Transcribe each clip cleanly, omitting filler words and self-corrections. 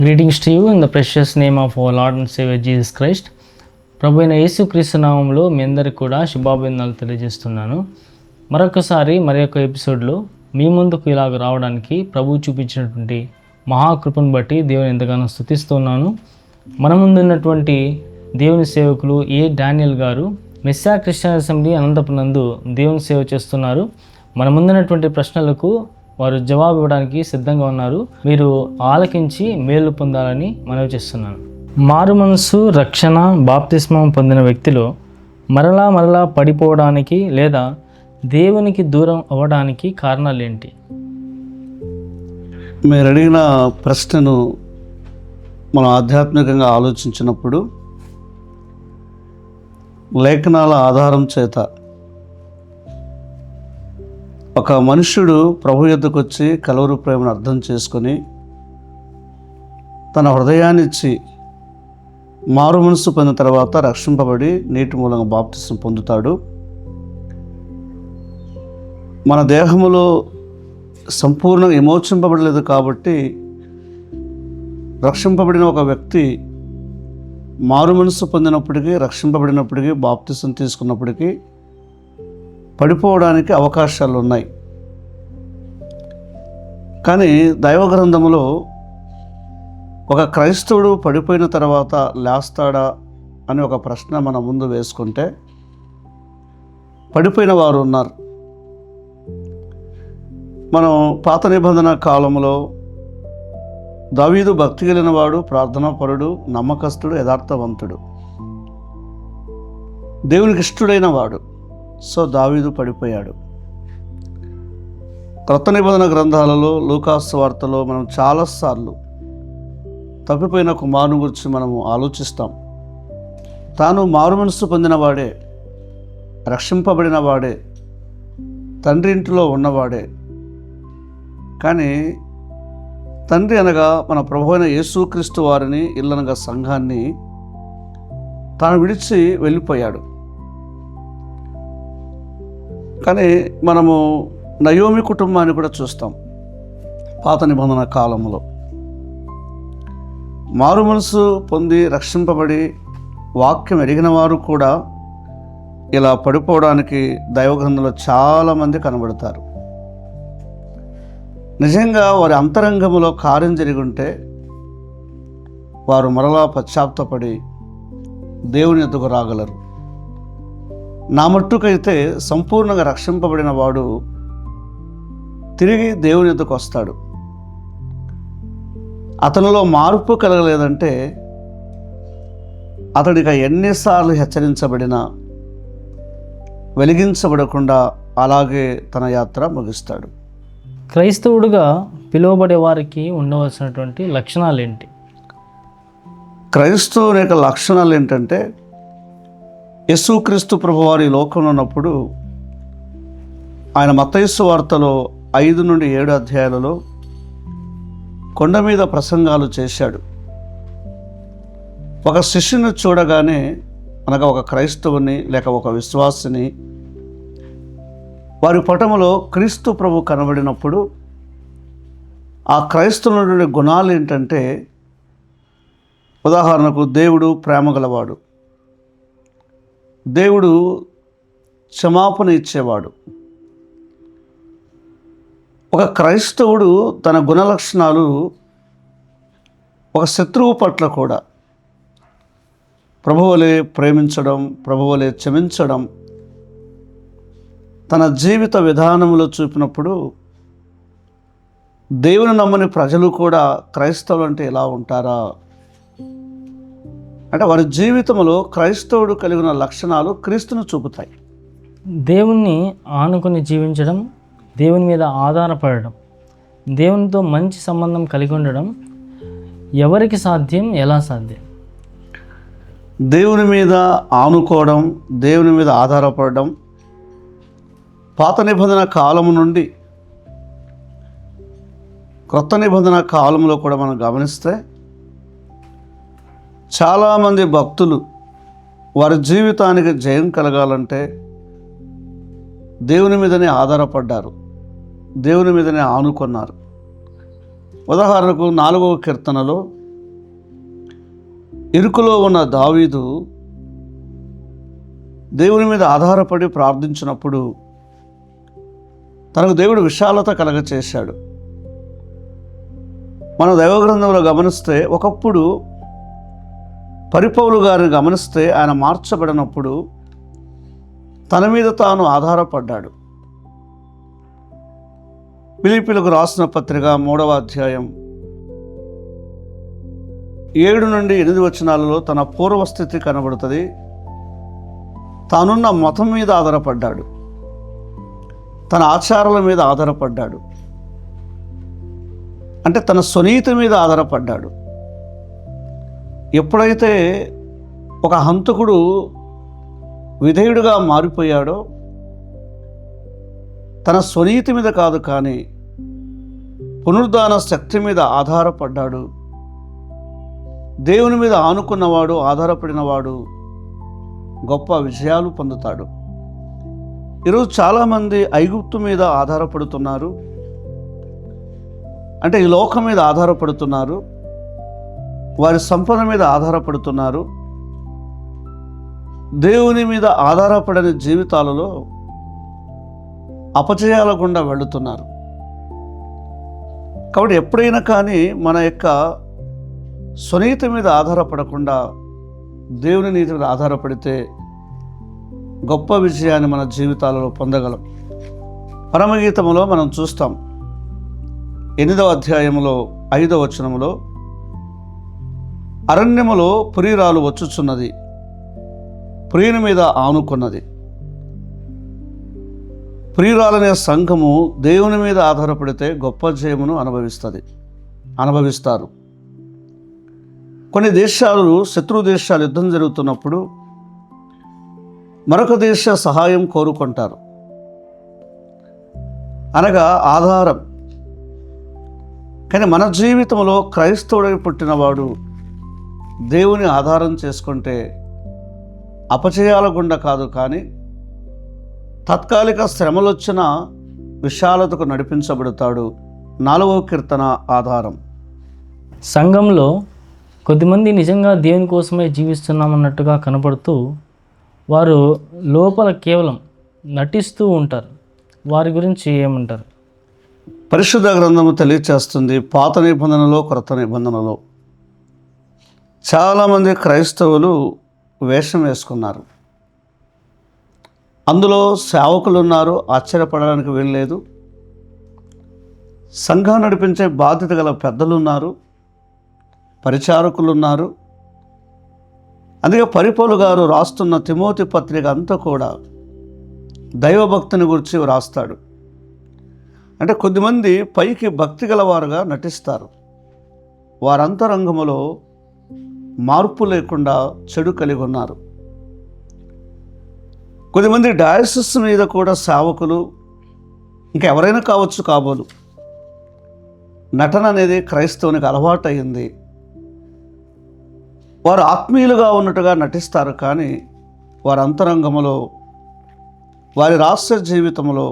Greetings to you in the precious name of our Lord and Savior Jesus Christ. ప్రభు అయిన యేసుక్రీస్తు నామంలో మీ అందరికీ కూడా శుభాభివందనాలు తెలియజేస్తున్నాను. మరొకసారి యొక్క ఎపిసోడ్లో మీ ముందుకు ఇలాగ రావడానికి ప్రభు చూపించినటువంటి మహాకృపను బట్టి దేవుని ఎంతగానో స్తుతిస్తున్నాను. మన ముందున్నటువంటి దేవుని సేవకులు డానియల్ గారు మెస్సా క్రిస్టియన్ అసెంబ్లీ అనంతపురం నందు దేవుని సేవ చేస్తున్నారు. మన ముందున్నటువంటి ప్రశ్నలకు వారు జవాబు ఇవ్వడానికి సిద్ధంగా ఉన్నారు. మీరు ఆలకించి మేలు పొందాలని మనవి చేస్తున్నాను. మారు మనసు, రక్షణ, బాప్తిస్మం పొందిన వ్యక్తిలో మరలా పడిపోవడానికి లేదా దేవునికి దూరం అవ్వడానికి కారణాలు ఏంటి? మీరు అడిగిన ప్రశ్నను మనం ఆధ్యాత్మికంగా ఆలోచించినప్పుడు లేఖనాల ఆధారం చేత ఒక మనుష్యుడు ప్రభు యొద్దకు వచ్చి కలువరి ప్రేమను అర్థం చేసుకొని తన హృదయాన్నిచ్చి మారు మనసు పొందిన తర్వాత రక్షింపబడి నీటి మూలంగా బాప్తిసం పొందుతాడు. మన దేహములో సంపూర్ణంగా విమోచింపబడలేదు కాబట్టి రక్షింపబడిన ఒక వ్యక్తి మారు మనసు పొందినప్పటికీ, రక్షింపబడినప్పటికీ, బాప్తిసం తీసుకున్నప్పటికీ పడిపోవడానికి అవకాశాలు ఉన్నాయి. కానీ దైవ గ్రంథములో ఒక క్రైస్తవుడు పడిపోయిన తర్వాత లేస్తాడా అని ఒక ప్రశ్న మన ముందు వేసుకుంటే పడిపోయిన వారు ఉన్నారు. మనం పాత నిబంధన కాలంలో దావీదు భక్తి కలిగిన వాడు, ప్రార్థనాపరుడు, నమ్మకస్తుడు, యథార్థవంతుడు, దేవునికి ఇష్టడైన వాడు. సో దావీదు పడిపోయాడు. క్రొత్త నిబంధన గ్రంథాలలో లూకాసు వార్తలో మనం చాలాసార్లు తప్పిపోయిన కుమారుని గురించి మనము ఆలోచిస్తాం. తాను మారు మనసు పొందినవాడే, రక్షింపబడిన వాడే, తండ్రి ఇంటిలో ఉన్నవాడే. కానీ తండ్రి అనగా మన ప్రభు అయిన యేసుక్రీస్తు వారిని, ఇల్లనగా సంఘాన్ని తాను విడిచి వెళ్ళిపోయాడు. కానీ మనము నయోమి కుటుంబాన్ని కూడా చూస్తాం. పాత నిబంధన కాలంలో మారు మనసు పొంది రక్షింపబడి వాక్యం ఎరిగిన వారు కూడా ఇలా పడిపోవడానికి దైవగ్రంథంలో చాలామంది కనబడతారు. నిజంగా వారి అంతరంగంలో కార్యం జరిగి ఉంటే వారు మరలా పశ్చాత్తాపడి దేవుని ఎదుగు రాగలరు. నా మట్టుకైతే సంపూర్ణంగా రక్షింపబడిన వాడు తిరిగి దేవుని ఎదుకు వస్తాడు. అతనిలో మార్పు కలగలేదంటే అతడికి ఎన్నిసార్లు హెచ్చరించబడినా వెలిగించబడకుండా అలాగే తన యాత్ర ముగిస్తాడు. క్రైస్తవుడుగా పిలువబడే వారికి ఉండవలసినటువంటి లక్షణాలు ఏంటి? క్రైస్తవుని యొక్క లక్షణాలు ఏంటంటే, యేసుక్రీస్తు ప్రభువారి లోకంలో ఉన్నప్పుడు ఆయన మత్తయి సువార్తలో 5 నుండి 7 అధ్యాయాలలో కొండ మీద ప్రసంగాలు చేశాడు. ఒక శిష్యుని చూడగానే, అనగా ఒక క్రైస్తవుని లేక ఒక విశ్వాసిని వారి పటములో క్రీస్తు ప్రభు కనబడినప్పుడు ఆ క్రైస్తవుని గుణాలు ఏంటంటే, ఉదాహరణకు దేవుడు ప్రేమ గలవాడు, దేవుడు క్షమాపణ ఇచ్చేవాడు. ఒక క్రైస్తవుడు తన గుణలక్షణాలు ఒక శత్రువు పట్ల కూడా ప్రభువులే ప్రేమించడం, ప్రభువులే క్షమించడం తన జీవిత విధానంలో చూపినప్పుడు దేవుని నమ్మని ప్రజలు కూడా క్రైస్తవులు అంటే ఎలా ఉంటారా అంటే వారి జీవితంలో క్రైస్తవుడు కలిగిన లక్షణాలు క్రీస్తును చూపుతాయి. దేవుణ్ణి ఆనుకొని జీవించడం, దేవుని మీద ఆధారపడడం, దేవునితో మంచి సంబంధం కలిగి ఉండడం ఎవరికి సాధ్యం? ఎలా సాధ్యం? దేవుని మీద ఆనుకోవడం, దేవుని మీద ఆధారపడడం పాత నిబంధన కాలం నుండి క్రొత్త నిబంధన కాలంలో కూడా మనం గమనిస్తే చాలామంది భక్తులు వారి జీవితానికి జయం కలగాలంటే దేవుని మీదనే ఆధారపడ్డారు, దేవుని మీదనే ఆనుకున్నారు. ఉదాహరణకు 4వ కీర్తనలో ఇరుకులో ఉన్న దావీదు దేవుని మీద ఆధారపడి ప్రార్థించినప్పుడు తనకు దేవుడు విశాలత కలగచేశాడు. మనం దైవగ్రంథంలో గమనిస్తే ఒకప్పుడు పరిపౌలు గారిని గమనిస్తే ఆయన మార్చబడినప్పుడు తన మీద తాను ఆధారపడ్డాడు. ఫిలిప్పీలకు రాసిన పత్రిక 3వ అధ్యాయం 7 నుండి 8 వచనాలలో తన పూర్వస్థితి కనబడుతుంది. తానున్న మతం మీద ఆధారపడ్డాడు, తన ఆచారాల మీద ఆధారపడ్డాడు, అంటే తన స్వనీతి మీద ఆధారపడ్డాడు. ఎప్పుడైతే ఒక హంతకుడు విధేయుడుగా మారిపోయాడో తన స్వనీతి మీద కాదు కానీ పునరుద్ధాన శక్తి మీద ఆధారపడ్డాడు. దేవుని మీద ఆనుకున్నవాడు, ఆధారపడినవాడు గొప్ప విజయాలు పొందుతాడు. ఈరోజు చాలామంది ఐగుప్తు మీద ఆధారపడుతున్నారు, అంటే ఈ లోకం మీద ఆధారపడుతున్నారు, వారి సంపద మీద ఆధారపడుతున్నారు. దేవుని మీద ఆధారపడని జీవితాలలో అపజయాల గుండా వెళుతున్నారు. కాబట్టి ఎప్పుడైనా కానీ మన యొక్క స్వనీతి మీద ఆధారపడకుండా దేవుని నీతి మీద ఆధారపడితే గొప్ప విజయాన్ని మన జీవితాలలో పొందగలం. పరమగీతములో మనం చూస్తాం 8వ అధ్యాయంలో 5వ వచనములో, అరణ్యములో పురీరాలు వచ్చుచున్నది, ప్రియుని మీద ఆనుకున్నది. ప్రియురాలనే సంఘము దేవుని మీద ఆధారపడితే గొప్ప జయమును అనుభవిస్తారు. కొన్ని దేశాలు, శత్రు దేశాలు యుద్ధం జరుగుతున్నప్పుడు మరొక దేశ సహాయం కోరుకుంటారు, అనగా ఆధారం. కానీ మన జీవితంలో క్రైస్తవుడై పుట్టినవాడు దేవుని ఆధారం చేసుకుంటే అపజయాల గుండా కాదు కానీ తాత్కాలిక శ్రమలొచ్చిన విశాలతకు నడిపించబడతాడు. 4వ కీర్తన ఆధారం. సంఘంలో కొద్దిమంది నిజంగా దేవుని కోసమే జీవిస్తున్నామన్నట్టుగా కనపడుతూ వారు లోపల కేవలం నటిస్తూ ఉంటారు. వారి గురించి ఏమంటారు? పరిశుద్ధ గ్రంథము తెలియచేస్తుంది, పాత నిబంధనలో క్రొత్త నిబంధనలో చాలామంది క్రైస్తవులు వేషం వేసుకున్నారు. అందులో సేవకులు ఉన్నారు, ఆశ్చర్యపడడానికి వీల్లేదు. సంఘం నడిపించే బాధ్యత గల పెద్దలు ఉన్నారు, పరిచారకులు ఉన్నారు. అందుకే పరిపౌలు గారు రాస్తున్న తిమోతి పత్రిక అంతా కూడా దైవభక్తిని గురించి రాస్తాడు. అంటే కొద్దిమంది పైకి భక్తి గలవారుగా నటిస్తారు, వారి అంతరంగములో మార్పు లేకుండా చెడు కలిగి ఉన్నారు. కొద్దిమంది డయాసిస్ మీద కూడా సేవకులు, ఇంకెవరైనా కావచ్చు కాబోలు. నటన అనేది క్రైస్తవునికి అలవాటు అయింది. వారు ఆత్మీయులుగా ఉన్నట్టుగా నటిస్తారు, కానీ వారి అంతరంగంలో, వారి రహస్య జీవితంలో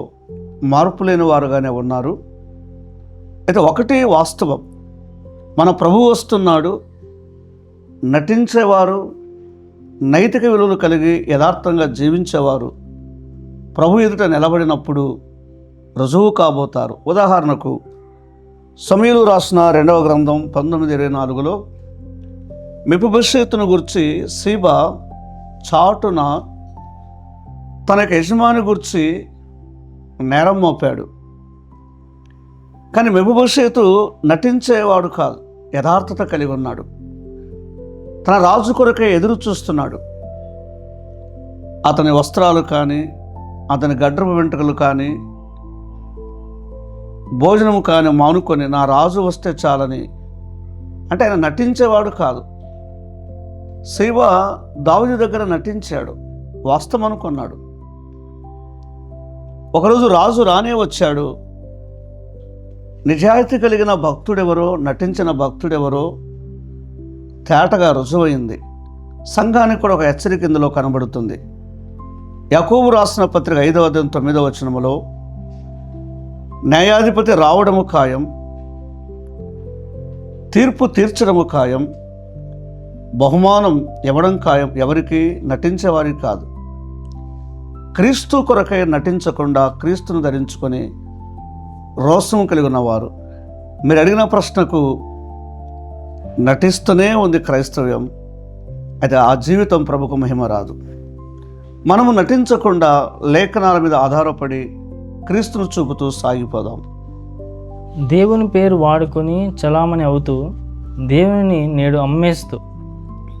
మార్పు లేని వారుగానే ఉన్నారు. అయితే ఒకటి వాస్తవం, మన ప్రభువు వస్తున్నాడు. నటించేవారు, నైతిక విలువలు కలిగి యథార్థంగా జీవించేవారు ప్రభు ఎదుట నిలబడినప్పుడు రుజువు కాబోతారు. ఉదాహరణకు సమూయేలు రాసిన 2వ గ్రంథం 19:24లో మెఫీబోషెతును గురించి సీబా చాటున తనకు యజమాని గురించి నేరం మోపాడు. కానీ మెఫీబోషెతు నటించేవాడు కాదు, యథార్థత కలిగి ఉన్నాడు. తన రాజు కొరకే ఎదురు చూస్తున్నాడు. అతని వస్త్రాలు కానీ, అతని గడ్డపు వెంట్రుకలు కానీ, భోజనము కానీ మానుకొని నా రాజు వస్తే చాలని, అంటే ఆయన నటించేవాడు కాదు. సీబా దావీదు దగ్గర నటించాడు, వాస్తవం అనుకున్నాడు. ఒకరోజు రాజు రానే వచ్చాడు. నిజాయితీ కలిగిన భక్తుడెవరో, నటించిన భక్తుడెవరో తేటగా రుజువైంది. సంఘానికి కూడా ఒక హెచ్చరిక ఇందులో కనబడుతుంది. యాకోబు రాసిన పత్రిక 5వ అధ్యాయం 9వ వచనములో న్యాయాధిపతి రావడము ఖాయం, తీర్పు తీర్చడము ఖాయం, బహుమానం ఇవ్వడం ఖాయం. ఎవరికి? నటించేవారికి కాదు. క్రీస్తు కొరకై నటించకుండా క్రీస్తును ధరించుకొని రోషం కలిగి ఉన్నవారు. మీరు అడిగిన ప్రశ్నకు నటిస్తూనే ఉంది క్రైస్తవ్యం. అయితే ఆ జీవితం ప్రభుకు మహిమ రాదు. మనము నటించకుండా లేఖనాల మీద ఆధారపడి క్రీస్తును చూపుతూ సాగిపోదాం. దేవుని పేరు వాడుకొని చలామణి అవుతూ దేవుని నేడు అమ్మేస్తూ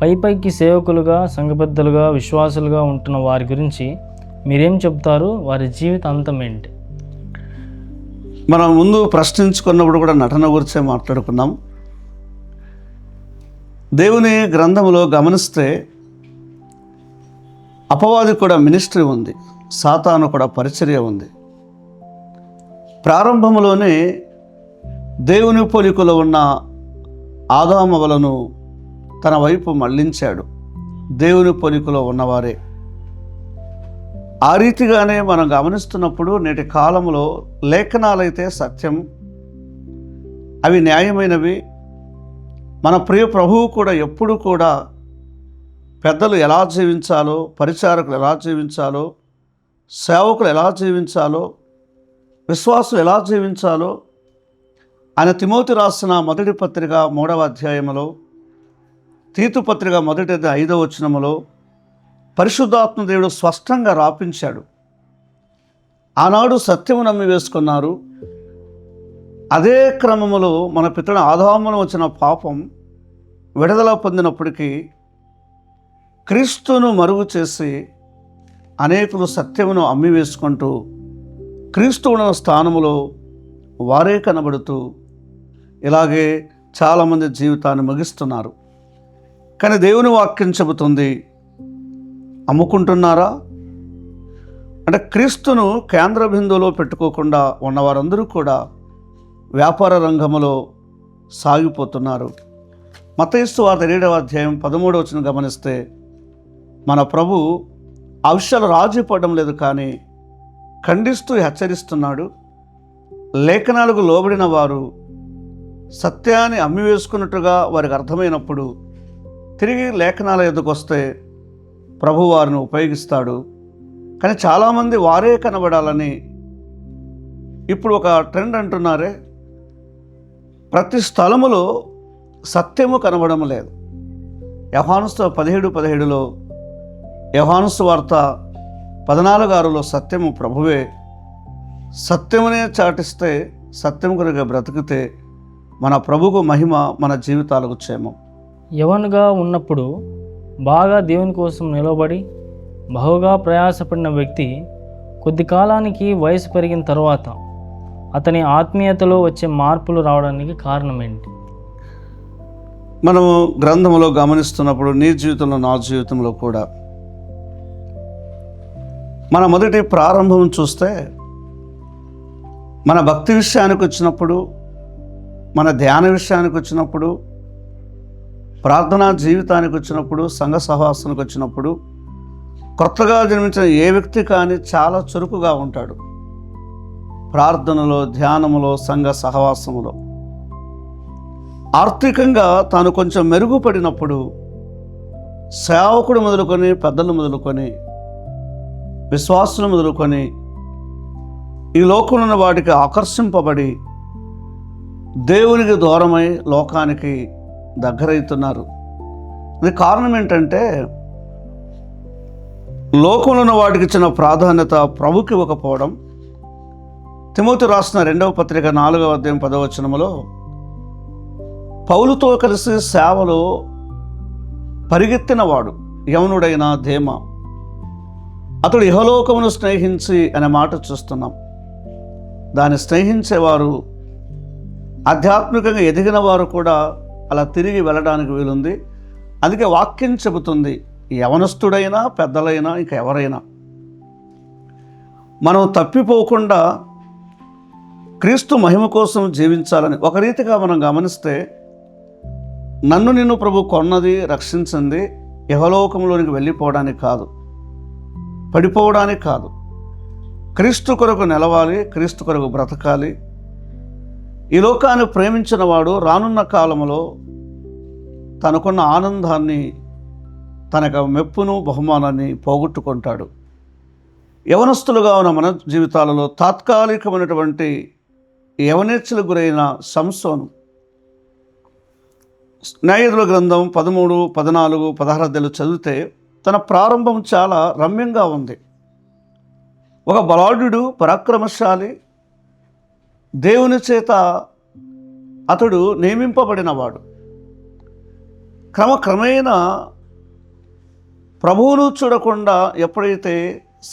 పైకి సేవకులుగా, సంఘబద్ధులుగా, విశ్వాసులుగా ఉంటున్న వారి గురించి మీరేం చెప్తారు? వారి జీవిత అంతం ఏంటి? మనం ముందు ప్రశ్నించుకున్నప్పుడు కూడా నటన గురించే మాట్లాడుకున్నాం. దేవుని గ్రంథంలో గమనిస్తే అపవాది కూడా మినిస్ట్రీ ఉంది, సాతాను కూడా పరిచర్య ఉంది. ప్రారంభంలోనే దేవుని పోలికలో ఉన్న ఆదామవలను తన వైపు మళ్లించాడు. దేవుని పోలికలో ఉన్నవారే. ఆ రీతిగానే మనం గమనిస్తున్నప్పుడు నేటి కాలంలో లేఖనాలైతే సత్యం, అవి న్యాయమైనవి. మన ప్రియ ప్రభువు కూడా ఎప్పుడు కూడా పెద్దలు ఎలా జీవించాలో, పరిచారకులు ఎలా జీవించాలో, సేవకులు ఎలా జీవించాలో, విశ్వాసులు ఎలా జీవించాలో ఆయన తిమోతి రాసిన మొదటి పత్రిక 3వ అధ్యాయంలో, తీతు పత్రిక 5వ వచనములో పరిశుద్ధాత్మ దేవుడు స్పష్టంగా రాపించాడు. ఆనాడు సత్యము నమ్మి వేసుకున్నారు. అదే క్రమములో మన పితరుడు ఆదామున వచ్చిన పాపం విడుదల పొందినప్పటికీ క్రీస్తును మరుగు చేసి అనేకులు సత్యమును అమ్మి వేసుకుంటూ క్రీస్తు ఉన్న స్థానములో వారే కనబడుతూ ఇలాగే చాలామంది జీవితాన్ని ముగిస్తున్నారు. కానీ దేవుని వాక్యం చెబుతుంది, అమ్ముకుంటున్నారా అంటే క్రీస్తును కేంద్ర బిందువులో పెట్టుకోకుండా ఉన్నవారందరూ కూడా వ్యాపార రంగంలో సాగిపోతున్నారు. మత్తయి సువార్త 7వ అధ్యాయం 13వ వచనం గమనిస్తే మన ప్రభు ఆ విషయాలు రాజీ పడడం లేదు, కానీ ఖండిస్తూ హెచ్చరిస్తున్నాడు. లేఖనాలకు లోబడిన వారు సత్యాన్ని అమ్మి వేసుకున్నట్టుగా వారికి అర్థమైనప్పుడు తిరిగి లేఖనాల ఎదుకు వస్తే ప్రభు వారిని ఉపయోగిస్తాడు. కానీ చాలామంది వారే కనబడాలని ఇప్పుడు ఒక ట్రెండ్ అంటున్నారే. ప్రతి స్థలములో సత్యము కనబడడం లేదు. యోహాను 17:17లో, యోహాను సువార్త 14:6లో సత్యము ప్రభువే. సత్యమునే చాటిస్తే, సత్యం కొరకు బ్రతికితే మన ప్రభుకు మహిమ, మన జీవితాలకు క్షేమం. యవనుగా ఉన్నప్పుడు బాగా దేవుని కోసం నిలబడి బహుగా ప్రయాసపడిన వ్యక్తి కొద్ది కాలానికి వయసు పెరిగిన తర్వాత అతని ఆత్మీయతలో వచ్చే మార్పులు రావడానికి కారణం ఏంటి? మనము గ్రంథంలో గమనిస్తున్నప్పుడు నీ జీవితంలో, నా జీవితంలో కూడా మన మొదటి ప్రారంభం చూస్తే మన భక్తి విషయానికి వచ్చినప్పుడు, మన ధ్యాన విషయానికి వచ్చినప్పుడు, ప్రార్థనా జీవితానికి వచ్చినప్పుడు, సంఘ సహవాసానికి వచ్చినప్పుడు కొత్తగా జన్మించిన ఏ వ్యక్తి కానీ చాలా చురుకుగా ఉంటాడు. ప్రార్థనలో, ధ్యానములో, సంఘ సహవాసములో. ఆర్థికంగా తాను కొంచెం మెరుగుపడినప్పుడు సేవకుడు మొదలుకొని, పెద్దలు మొదలుకొని, విశ్వాసులు మొదలుకొని ఈ లోకంలో ఉన్న వాటికి ఆకర్షింపబడి దేవునికి దూరమై లోకానికి దగ్గరవుతున్నారు. ఇది కారణం ఏంటంటే లోకంలో ఉన్న వాటికి ఇచ్చిన ప్రాధాన్యత ప్రభుకి ఇవ్వకపోవడం. తిమోతి రాసిన 2వ పత్రిక 4వ అధ్యాయం 10వ వచనములో పౌలుతో కలిసి సేవలో పరిగెత్తిన వాడు యవనుడైన దేమ, అతడు ఇహలోకమును స్నేహించి అనే మాట చూస్తున్నాం. దాన్ని స్నేహించేవారు, ఆధ్యాత్మికంగా ఎదిగిన వారు కూడా అలా తిరిగి వెళ్ళడానికి వీలుంది. అందుకే వాక్యం చెబుతుంది, యవనస్తుడైనా, పెద్దలైనా, ఇంకా ఎవరైనా మనం తప్పిపోకుండా క్రీస్తు మహిమ కోసం జీవించాలని. ఒక రీతిగా మనం గమనిస్తే నన్ను నిన్ను ప్రభు కొన్నది, రక్షించింది ఇహలోకంలోనికి వెళ్ళిపోవడానికి కాదు, పడిపోవడానికి కాదు. క్రీస్తు కొరకు నిలవాలి, క్రీస్తు కొరకు బ్రతకాలి. ఈ లోకాన్ని ప్రేమించిన వాడు రానున్న కాలంలో తనకున్న ఆనందాన్ని, తన యొక్క మెప్పును, బహుమానాన్ని పోగొట్టుకుంటాడు. యవనస్తులుగా ఉన్న మన జీవితాలలో తాత్కాలికమైనటువంటి యవనేచ్ఛలకు గురైన సంసోను న్యాయాధిపతుల గ్రంథం 13, 14, 16 అధ్యాయాలు చదివితే తన ప్రారంభం చాలా రమ్యంగా ఉంది. ఒక బలాఢ్యుడు, పరాక్రమశాలి, దేవుని చేత అతడు నియమింపబడినవాడు. క్రమక్రమేణా ప్రభువును చూడకుండా ఎప్పుడైతే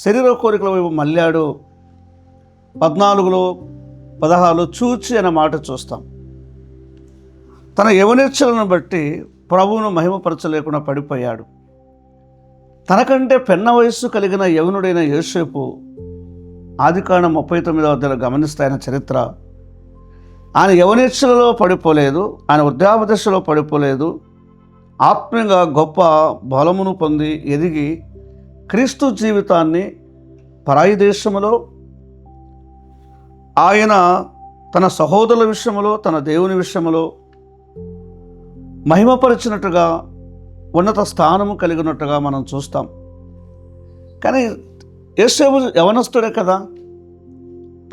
శరీర కోరికల వైపు మళ్ళాడో 14లో 16లో చూచి అనే మాట చూస్తాం. తన యవనేచ్ఛలను బట్టి ప్రభువును మహిమపరచలేకుండా పడిపోయాడు. తనకంటే పెన్న వయస్సు కలిగిన యవనుడైన యోసేపు ఆదికాండం 39వ అధ్యాయంలో గమనిస్తే ఆయన చరిత్ర, ఆయన యవనేచ్ఛలలో పడిపోలేదు, ఆయన వృద్ధాప్య దశలో పడిపోలేదు. ఆత్మీయంగా గొప్ప బలమును పొంది ఎదిగి క్రీస్తు జీవితాన్ని పరాయి దేశంలో ఆయన తన సహోదరుల విషయంలో, తన దేవుని విషయంలో మహిమపరిచినట్టుగా, ఉన్నత స్థానము కలిగినట్టుగా మనం చూస్తాం. కానీ యోసేపు యవనస్తుడే కదా,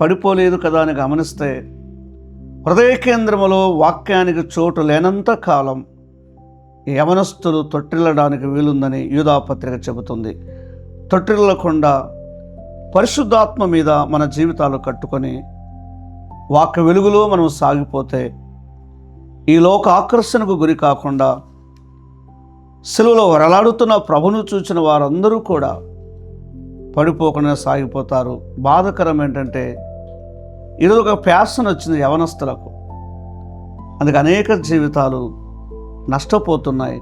పడిపోలేదు కదా అని గమనిస్తే హృదయ కేంద్రములో వాక్యానికి చోటు లేనంత కాలం యవనస్తులు తొట్టిల్లడానికి వీలుందని యూదా పత్రిక చెబుతుంది. తొట్టిల్లకుండా పరిశుద్ధాత్మ మీద మన జీవితాలు కట్టుకొని వాక్య వెలుగులో మనం సాగిపోతే ఈ లోక ఆకర్షణకు గురి కాకుండా సిలువలో వరలాడుతున్న ప్రభును చూచిన వారందరూ కూడా పడిపోకుండా సాగిపోతారు. బాధకరం ఏంటంటే ఈరోజు ఒక ఫ్యాషన్ వచ్చింది యవనస్తులకు, అందుకే అనేక జీవితాలు నష్టపోతున్నాయి.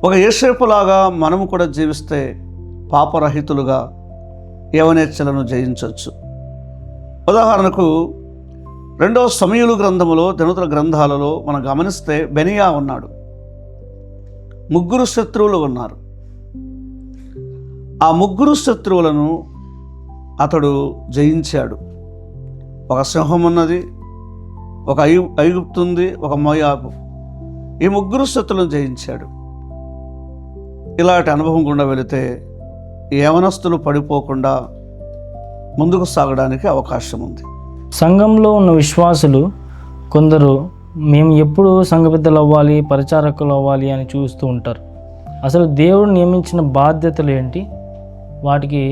ఒక యోసేపులాగా మనము కూడా జీవిస్తే పాపరహితులుగా యవనేచ్ఛలను జయించవచ్చు. ఉదాహరణకు 2వ సమూయేలు గ్రంథములో, దినవృత్తుల గ్రంథాలలో మనం గమనిస్తే బెనియా ఉన్నాడు, 3 శత్రువులు ఉన్నారు. ఆ 3 శత్రువులను అతడు జయించాడు. ఒక సింహం ఉన్నది, ఒక ఐగుప్తు ఉంది, ఒక మోయాబు. ఈ 3 శత్రువులను జయించాడు. ఇలాంటి అనుభవం గుండా వెళితే యవనస్తులు పడిపోకుండా ముందుకు సాగడానికి అవకాశం ఉంది. సంఘంలో ఉన్న విశ్వాసులు కొందరు మేము ఎప్పుడు సంఘ పెద్దలు అవ్వాలి, పరిచారకులు అవ్వాలి అని చూస్తూ ఉంటారు. అసలు దేవుడు నియమించిన బాధ్యతలు ఏంటి, వాటికి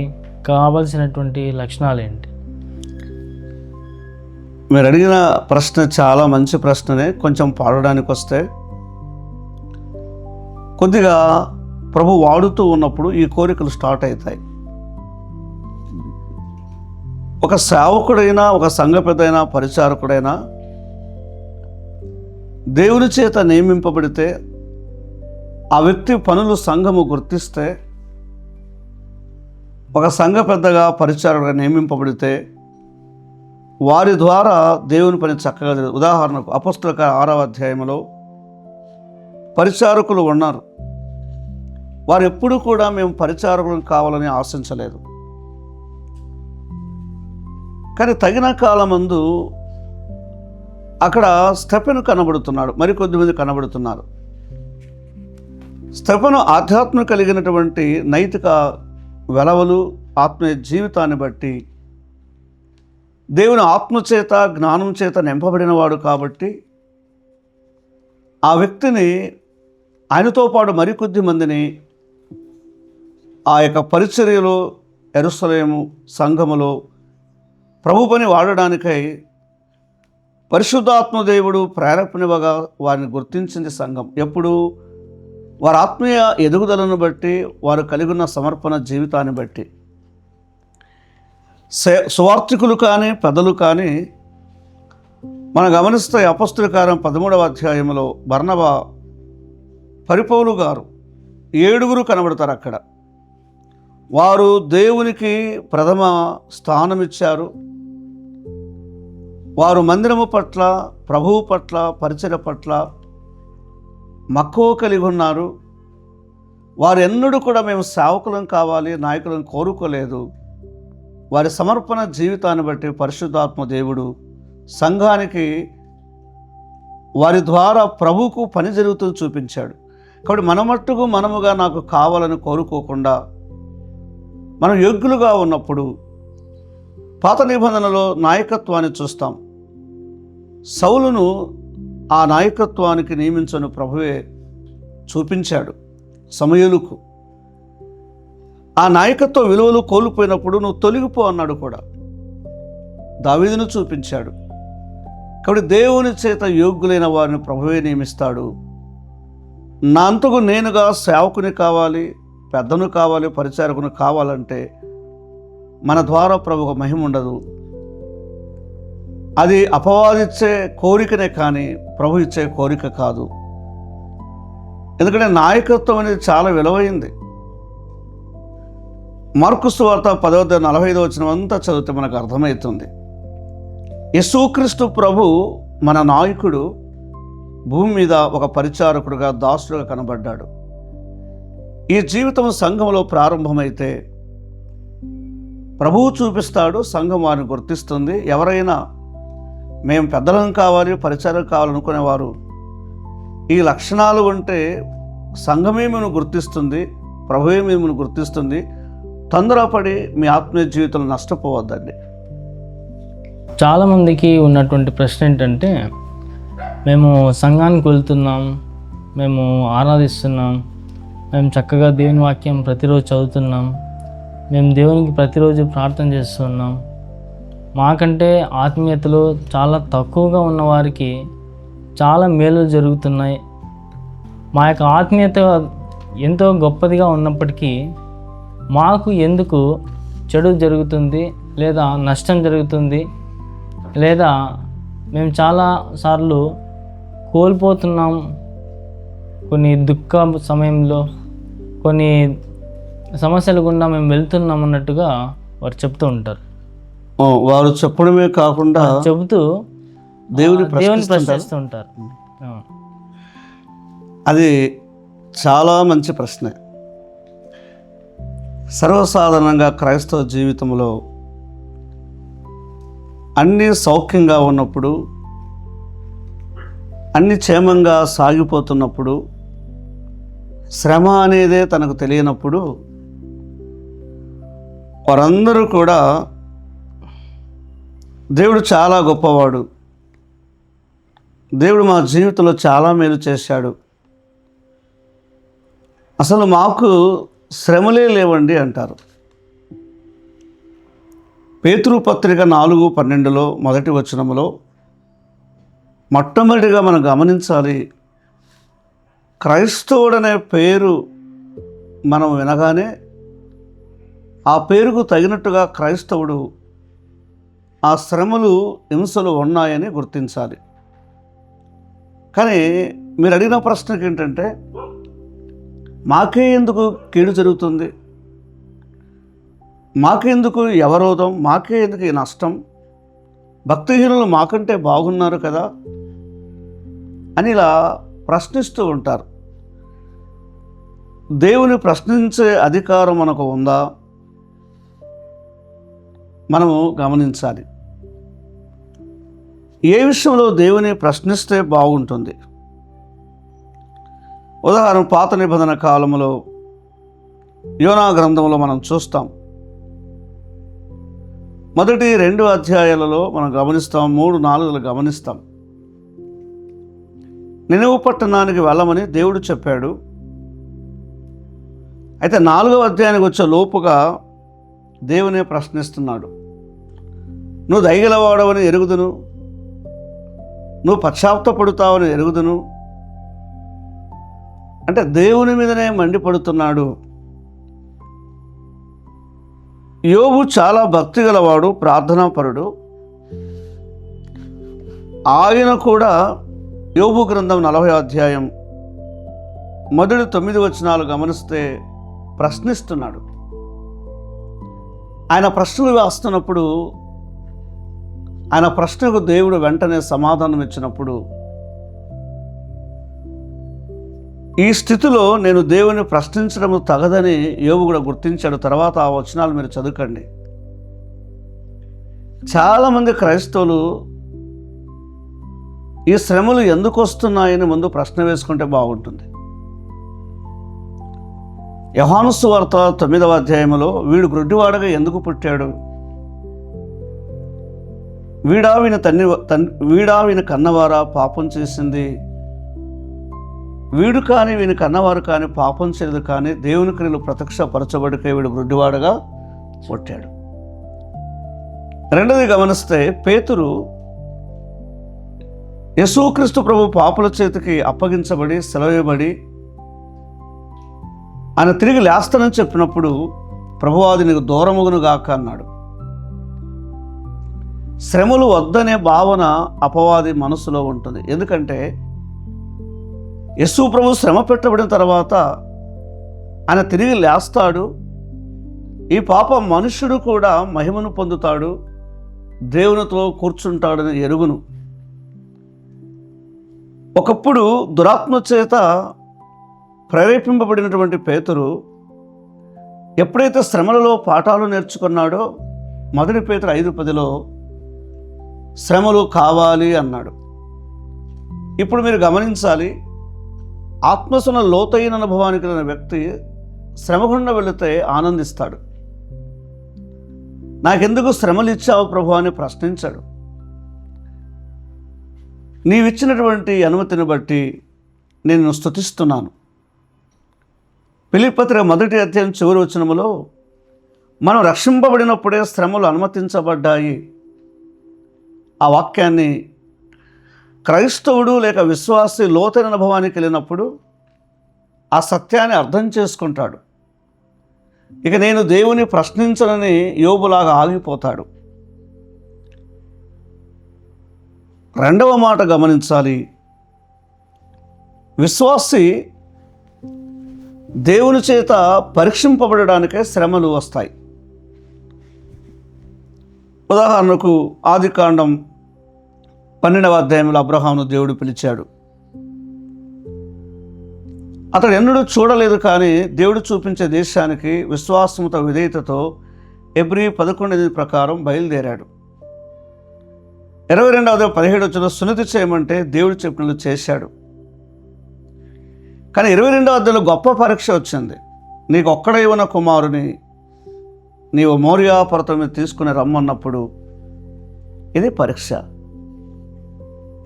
కావాల్సినటువంటి లక్షణాలు ఏంటి? మీరు అడిగిన ప్రశ్న చాలా మంచి ప్రశ్ననే. కొంచెం పాడడానికి వస్తే, కొద్దిగా ప్రభు వాడుతూ ఉన్నప్పుడు ఈ కోరికలు స్టార్ట్ అవుతాయి. ఒక సేవకుడైనా, ఒక సంఘ పెద్దైనా, పరిచారకుడైనా దేవుని చేత నియమింపబడితే, ఆ వ్యక్తి పనులు సంఘము గుర్తిస్తే, ఒక సంఘ పెద్దగా, పరిచారకుడిగా నియమింపబడితే వారి ద్వారా దేవుని పని చక్కగా జరుగుతుంది. ఉదాహరణకు అపోస్తలుల 6వ అధ్యాయంలో పరిచారకులు ఉన్నారు. వారు ఎప్పుడు కూడా మేము పరిచారకులను కావాలని ఆశించలేదు. కానీ తగిన కాలమందు అక్కడ స్టెఫెను కనబడుతున్నాడు, మరికొద్దిమంది కనబడుతున్నారు. స్టెఫెను ఆధ్యాత్మిక కలిగినటువంటి నైతిక వెలవలు, ఆత్మీయ జీవితాన్ని బట్టి దేవుని ఆత్మచేత, జ్ఞానం చేత నింపబడినవాడు కాబట్టి ఆ వ్యక్తిని, ఆయనతో పాటు మరికొద్ది మందిని ఆ యొక్క పరిచర్యలో, యెరూషలేము సంఘములో ప్రభు పని వాడడానికై పరిశుద్ధాత్మ దేవుడు ప్రేరేపణగా వారిని గుర్తించింది సంఘం. ఎప్పుడు? వారి ఆత్మీయ ఎదుగుదలను బట్టి, వారు కలిగి ఉన్న సమర్పణ జీవితాన్ని బట్టి. సువార్థికులు కానీ, పెద్దలు కానీ మనం గమనిస్తే అపోస్తలుల కార్యం 13వ అధ్యాయంలో బర్నబా, పరిపౌలు గారు 7 కనబడతారు అక్కడ. వారు దేవునికి ప్రథమ స్థానం ఇచ్చారు. వారు మందిరము పట్ల, ప్రభువు పట్ల, పరిచర్య పట్ల మక్కువ కలిగి ఉన్నారు. వారు ఎన్నడూ కూడా మేము సేవకులను కావాలి, నాయకులను కోరుకోలేదు. వారి సమర్పణ జీవితాన్ని బట్టి పరిశుద్ధాత్మ దేవుడు సంఘానికి వారి ద్వారా ప్రభువుకు పని జరుగుతుంది చూపించాడు. కాబట్టి మన మట్టుకు మనముగా నాకు కావాలని కోరుకోకుండా మనం యోగ్యులుగా ఉన్నప్పుడు పాత నిబంధనలో నాయకత్వాన్ని చూస్తాం. సౌలును ఆ నాయకత్వానికి నియమించను ప్రభువే చూపించాడు సమూయేలుకు. ఆ నాయకత్వ విలువలు కోల్పోయినప్పుడు నువ్వు తొలగిపో అన్నాడు కూడా. దావీదును చూపించాడు. కాబట్టి దేవుని చేత యోగ్యులైన వారిని ప్రభువే నియమిస్తాడు. నా అంతకు నేనుగా సేవకుని కావాలి, పెద్దను కావాలి, పరిచారకుని కావాలంటే మన ద్వారా ప్రభుకు మహిమ ఉండదు. అది అపవాదిచ్చే కోరికనే కానీ ప్రభు ఇచ్చే కోరిక కాదు. ఎందుకంటే నాయకత్వం అనేది చాలా విలువైంది. మార్కు సువార్త 10:45 అంతా చదివితే మనకు అర్థమవుతుంది. యేసుక్రీస్తు ప్రభు మన నాయకుడు భూమి మీద ఒక పరిచారకుడుగా, దాసుడుగా కనబడ్డాడు. ఈ జీవితం సంఘంలో ప్రారంభమైతే ప్రభువు చూపిస్తాడు, సంఘం వారిని గుర్తిస్తుంది. ఎవరైనా మేము పెద్దలం కావాలి, పరిచారం కావాలనుకునేవారు ఈ లక్షణాలు ఉంటే సంఘమే మిమ్మల్ని గుర్తిస్తుంది, ప్రభువే మిమ్మల్ని గుర్తిస్తుంది. తొందరపడి మీ ఆత్మీయ జీవితంలో నష్టపోవద్దండి. చాలామందికి ఉన్నటువంటి ప్రశ్న ఏంటంటే, మేము సంఘానికి వెళ్తున్నాం, మేము ఆరాధిస్తున్నాం, మేము చక్కగా దేవుని వాక్యం ప్రతిరోజు చదువుతున్నాం, మేము దేవునికి ప్రతిరోజు ప్రార్థన చేస్తున్నాం, మాకంటే ఆత్మీయతలో చాలా తక్కువగా ఉన్నవారికి చాలా మేలులు జరుగుతున్నాయి, మా యొక్క ఆత్మీయత ఎంతో గొప్పదిగా ఉన్నప్పటికీ మాకు ఎందుకు చెడు జరుగుతుంది, లేదా నష్టం జరుగుతుంది, లేదా మేము చాలాసార్లు కోల్పోతున్నాం, కొన్ని దుఃఖ సమయంలో కొన్ని సమస్యలు గుండా మేము వెళ్తున్నాం అన్నట్టుగా వారు చెప్తూ ఉంటారు. వారు చెప్పడమే కాకుండా చెబుతూ దేవుని ప్రశ్నిస్తూ ఉంటారు. అది చాలా మంచి ప్రశ్న. సర్వసాధారణంగా క్రైస్తవ జీవితంలో అన్నీ సౌఖ్యంగా ఉన్నప్పుడు, అన్ని క్షేమంగా సాగిపోతున్నప్పుడు, శ్రమ అనేదే తనకు తెలియనప్పుడు వారందరూ కూడా దేవుడు చాలా గొప్పవాడు, దేవుడు మా జీవితంలో చాలా మేలు చేశాడు, అసలు మాకు శ్రమలే లేవండి అంటారు. పేతురు పత్రిక 4:12 మొదటి వచనములో మొట్టమొదటిగా మనం గమనించాలి, క్రైస్తవుడనే పేరు మనం వినగానే ఆ పేరుకు తగినట్టుగా క్రైస్తవుడు ఆ శ్రమలు, హింసలు ఉన్నాయని గుర్తించాలి. కానీ మీరు అడిగిన ప్రశ్నకి ఏంటంటే, మాకే ఎందుకు కీడు జరుగుతుంది, మాకెందుకు అవరోధం, మాకే ఎందుకు ఈ నష్టం, భక్తిహీనులు మాకంటే బాగున్నారు కదా అని ఇలా ప్రశ్నిస్తూ ఉంటారు. దేవుని ప్రశ్నించే అధికారం మనకు ఉందా మనము గమనించాలి. ఏ విషయంలో దేవుని ప్రశ్నిస్తే బాగుంటుంది? ఉదాహరణ, పాత నిబంధన కాలంలో యోనా గ్రంథంలో మనం చూస్తాం. మొదటి 2 అధ్యాయాలలో మనం గమనిస్తాం, 3-4 గమనిస్తాం. నినెవు పట్టణానికి వెళ్ళమని దేవుడు చెప్పాడు. అయితే 4వ అధ్యాయానికి వచ్చే లోపుగా దేవునే ప్రశ్నిస్తున్నాడు. నువ్వు దయగలవాడవని ఎరుగుదును, నువ్వు పశ్చాత్తాపపడుతావని ఎరుగుదును అంటే దేవుని మీదనే మండిపడుతున్నాడు. యోబు చాలా భక్తి గలవాడు, ప్రార్థనాపరుడు. ఆయన కూడా యోబు గ్రంథం 40వ అధ్యాయం మొదటి 9 వచనాలు గమనిస్తే ప్రశ్నిస్తున్నాడు. ఆయన ప్రశ్నలు వేస్తున్నప్పుడు, ఆయన ప్రశ్నకు దేవుడు వెంటనే సమాధానం ఇచ్చినప్పుడు, ఈ స్థితిలో నేను దేవుని ప్రశ్నించడం తగదని యోబు కూడా గుర్తించాడు. తర్వాత ఆ వచనాలు మీరు చదువుకండి. చాలామంది క్రైస్తవులు ఈ శ్రమలు ఎందుకు వస్తున్నాయని ముందు ప్రశ్న వేసుకుంటే బాగుంటుంది. యోహాను సువార్త 9వ అధ్యాయంలో వీడు గ్రుడ్డివాడగా ఎందుకు పుట్టాడు, వీడా వీని కన్నవారా పాపం చేసింది, వీడు కానీ వీని కన్నవారు కానీ పాపం చేయదు, కానీ దేవుని క్రియలు ప్రత్యక్షపరచబడికే వీడు గ్రుడ్డివాడగా పుట్టాడు. రెండోది గమనిస్తే, పేతురు యేసుక్రీస్తు ప్రభు పాపుల చేతికి అప్పగించబడి సెలవేయబడి ఆయన తిరిగి లేస్తానని చెప్పినప్పుడు ప్రభువాది నీకు దూరముగును గాక అన్నాడు. శ్రమలు వద్దనే భావన అపవాది మనసులో ఉంటుంది. ఎందుకంటే యేసు ప్రభు శ్రమ పెట్టబడిన తర్వాత ఆయన తిరిగి లేస్తాడు, ఈ పాప మనుష్యుడు కూడా మహిమను పొందుతాడు, దేవునితో కూర్చుంటాడని ఎరుగును. ఒకప్పుడు దురాత్మ చేత ప్రేరేపింపబడినటువంటి పేతురు ఎప్పుడైతే శ్రమలలో పాఠాలు నేర్చుకున్నాడో, 1 పేతురు 5:10లో శ్రమలు కావాలి అన్నాడు. ఇప్పుడు మీరు గమనించాలి, ఆత్మసున లోతైన అనుభవానికి కలిగిన వ్యక్తి శ్రమ గుండా వెళితే ఆనందిస్తాడు. నాకెందుకు శ్రమలు ఇచ్చావు ప్రభు అని ప్రశ్నించాడు. నీవిచ్చినటువంటి అనుమతిని బట్టి నేను స్తుతిస్తున్నాను. ఫిలిప్పీ పత్రిక 1వ అధ్యాయం చివరి వచనములో మనం రక్షింపబడినప్పుడే శ్రమలు అనుమతించబడ్డాయి. ఆ వాక్యాన్ని క్రైస్తవుడు లేక విశ్వాసి లోతైన అనుభవానికి వెళ్ళినప్పుడు ఆ సత్యాన్ని అర్థం చేసుకుంటాడు. ఇక నేను దేవుని ప్రశ్నించనని యోబులాగా ఆగిపోతాడు. రెండవ మాట గమనించాలి, విశ్వాసి దేవుని చేత పరీక్షింపబడడానికే శ్రమలు వస్తాయి. ఉదాహరణకు ఆదికాండం 12వ అధ్యాయంలో అబ్రహామును దేవుడు పిలిచాడు. అతడు ఎన్నడూ చూడలేదు, కానీ దేవుడు చూపించే దేశానికి విశ్వాసంతో విధేయతతో హెబ్రీ 11 ప్రకారం బయలుదేరాడు. 22వ 17 సున్నతి చేయమంటే దేవుడు చెప్పినట్లు చేశాడు. కానీ 22వ అధ్యాయంలో గొప్ప పరీక్ష వచ్చింది. నీకు ఒక్కడే ఉన్న కుమారుని నీవు మోరియా పర్వతం మీద తీసుకుని రమ్మన్నప్పుడు ఇది పరీక్ష.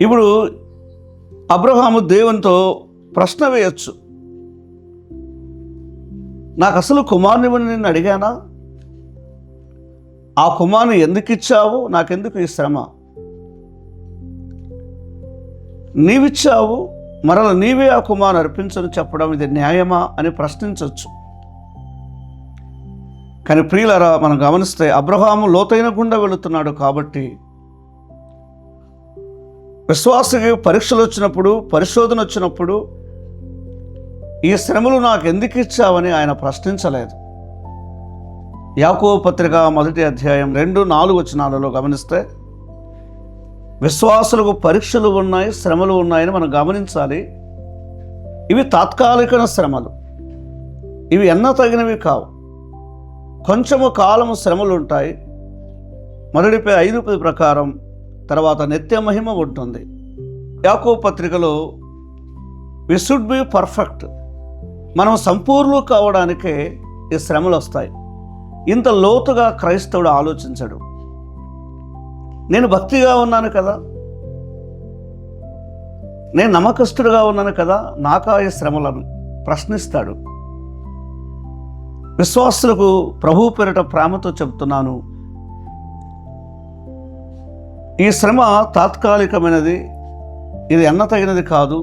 ఇప్పుడు అబ్రహాము దేవునితో ప్రశ్న వేయచ్చు, నాకు అసలు కుమారుని నేను అడిగానా, ఆ కుమారుని ఎందుకు ఇచ్చావు, నాకెందుకు ఈ శ్రమ, నీవిచ్చావు మరల నీవే ఆ కుమారుని అర్పించని చెప్పడం ఇది న్యాయమా అని ప్రశ్నించవచ్చు. కానీ ప్రియులారా, మనం గమనిస్తే అబ్రహాము లోతైన గుండా వెళుతున్నాడు కాబట్టి విశ్వాసకి పరీక్షలు వచ్చినప్పుడు, పరిశోధన వచ్చినప్పుడు ఈ శ్రమలు నాకు ఎందుకు ఇచ్చావని ఆయన ప్రశ్నించలేదు. యాకోబు పత్రిక 1వ అధ్యాయం 2-4 వచనాలలో గమనిస్తే విశ్వాసులకు పరీక్షలు ఉన్నాయి, శ్రమలు ఉన్నాయని మనం గమనించాలి. ఇవి తాత్కాలిక శ్రమలు, ఇవి ఎన్నతగినవి కావు. కొంచెము కాలము శ్రమలు ఉంటాయి. 1 Peter 5:10 ప్రకారం తర్వాత నిత్య మహిమ ఉంటుంది. యాకోబు పత్రికలో వి షుడ్ బి పర్ఫెక్ట్, మనం సంపూర్ణులు కావడానికే ఈ శ్రమలు వస్తాయి. ఇంత లోతుగా క్రైస్తవుడు ఆలోచించడు. నేను భక్తిగా ఉన్నాను కదా, నేను నమ్మకస్తుడుగా ఉన్నాను కదా, నాకా ఈ శ్రమలను ప్రశ్నిస్తాడు. విశ్వాసులకు ప్రభు పేరిట ప్రేమతో చెబుతున్నాను, ఈ శ్రమ తాత్కాలికమైనది, ఇది ఎన్నతగినది కాదు.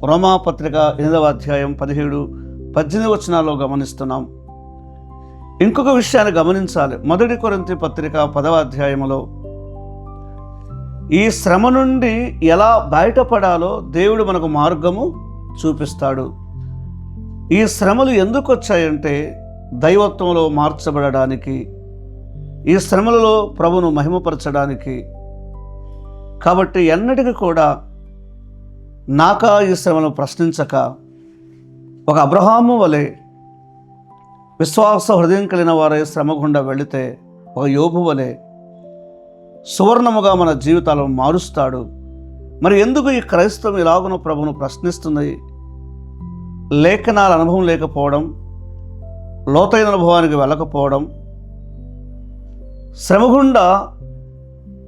రోమాపత్రిక 8వ అధ్యాయం 17-18 వచనాల్లో గమనిస్తున్నాం. ఇంకొక విషయాన్ని గమనించాలి. 1 కొరింథీ పత్రిక 10వ అధ్యాయంలో ఈ శ్రమ నుండి ఎలా బయటపడాలో దేవుడు మనకు మార్గము చూపిస్తాడు. ఈ శ్రమలు ఎందుకు వచ్చాయంటే దైవత్వంలో మార్చబడడానికి, ఈ శ్రమలలో ప్రభును మహిమపరచడానికి. కాబట్టి ఎన్నటికీ కూడా నాకా ఈ శ్రమను ప్రశ్నించక ఒక అబ్రహాము వలె విశ్వాస హృదయం కలిగిన వారే శ్రమ గుండా వెళితే ఒక యోబు వలె సువర్ణముగా మన జీవితాలను మారుస్తాడు. మరి ఎందుకు ఈ క్రైస్తవం ఇలాగున ప్రభువును ప్రశ్నిస్తుంది? లేఖనాల అనుభవం లేకపోవడం, లోతైన అనుభవానికి వెళ్ళకపోవడం, శ్రమ గుండా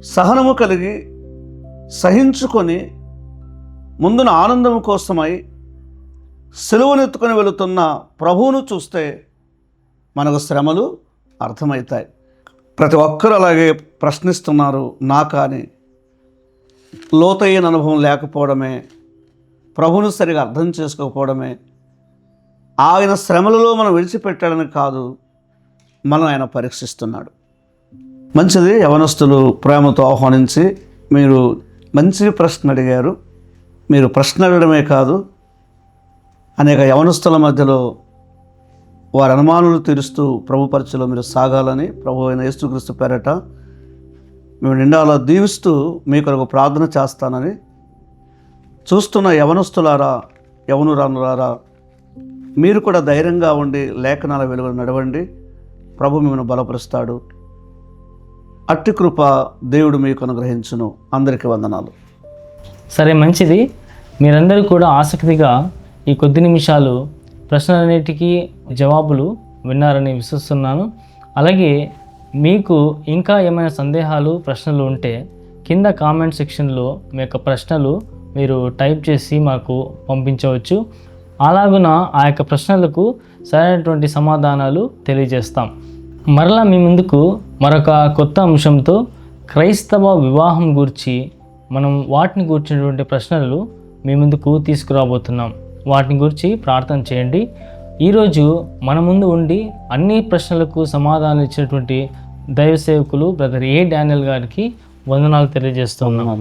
సహనము కలిగి సహించుకొని ముందున ఆనందం కోసమై సిలువనెత్తుకొని వెళుతున్న ప్రభువును చూస్తే మనకు శ్రమలు అర్థమవుతాయి. ప్రతి ఒక్కరు అలాగే ప్రశ్నిస్తున్నారు. నా కానీ లోతైన అనుభవం లేకపోవడమే, ప్రభువును సరిగా అర్థం చేసుకోకపోవడమే, ఆయన శ్రమలలో మనం విడిచిపెట్టాడని కాదు, మనం ఆయన పరీక్షిస్తున్నాడు. మంచిది, యవనస్తులు ప్రేమతో ఆహ్వానించి మీరు మంచి ప్రశ్న అడిగారు. మీరు ప్రశ్న అడగడమే కాదు, అనేక యవనస్తుల మధ్యలో వారి అనుమానాలు తీరుస్తూ ప్రభు పరిచయలో మీరు సాగాలని ప్రభు అయిన యేసుక్రీస్తు పేరట మేము నిండాలా దీవిస్తూ మీ కొరకు ప్రార్థన చేస్తానని, చూస్తున్న యవనస్తులారా, యవనురానులారా, మీరు కూడా ధైర్యంగా ఉండి లేఖనాల వెలుగులు నడవండి. ప్రభు మిమ్మల్ని బలపరుస్తాడు. అట్టి కృప దేవుడు మీకు అనుగ్రహించును. అందరికీ వందనాలు. సరే, మంచిది. మీరందరూ కూడా ఆసక్తిగా ఈ కొద్ది నిమిషాలు ప్రశ్నలన్నిటికీ జవాబులు విన్నారని విశ్వసిస్తున్నాను. అలాగే మీకు ఇంకా ఏమైనా సందేహాలు, ప్రశ్నలు ఉంటే కింద కామెంట్ సెక్షన్లో మీ యొక్క ప్రశ్నలు మీరు టైప్ చేసి మాకు పంపించవచ్చు. అలాగున ఆ యొక్క ప్రశ్నలకు సరైనటువంటి సమాధానాలు తెలియజేస్తాం. మరలా మీ ముందుకు మరొక కొత్త అంశంతో క్రైస్తవ వివాహం గురించి మనం వాటిని గురించినటువంటి ప్రశ్నలు మీ ముందుకు తీసుకురాబోతున్నాం. వాటిని గురించి ప్రార్థన చేయండి. ఈరోజు మన ముందు ఉండి అన్ని ప్రశ్నలకు సమాధానం ఇచ్చినటువంటి దైవ సేవకులు బ్రదర్ ఏ డానియల్ గారికి వందనాలు తెలియజేస్తున్నాం.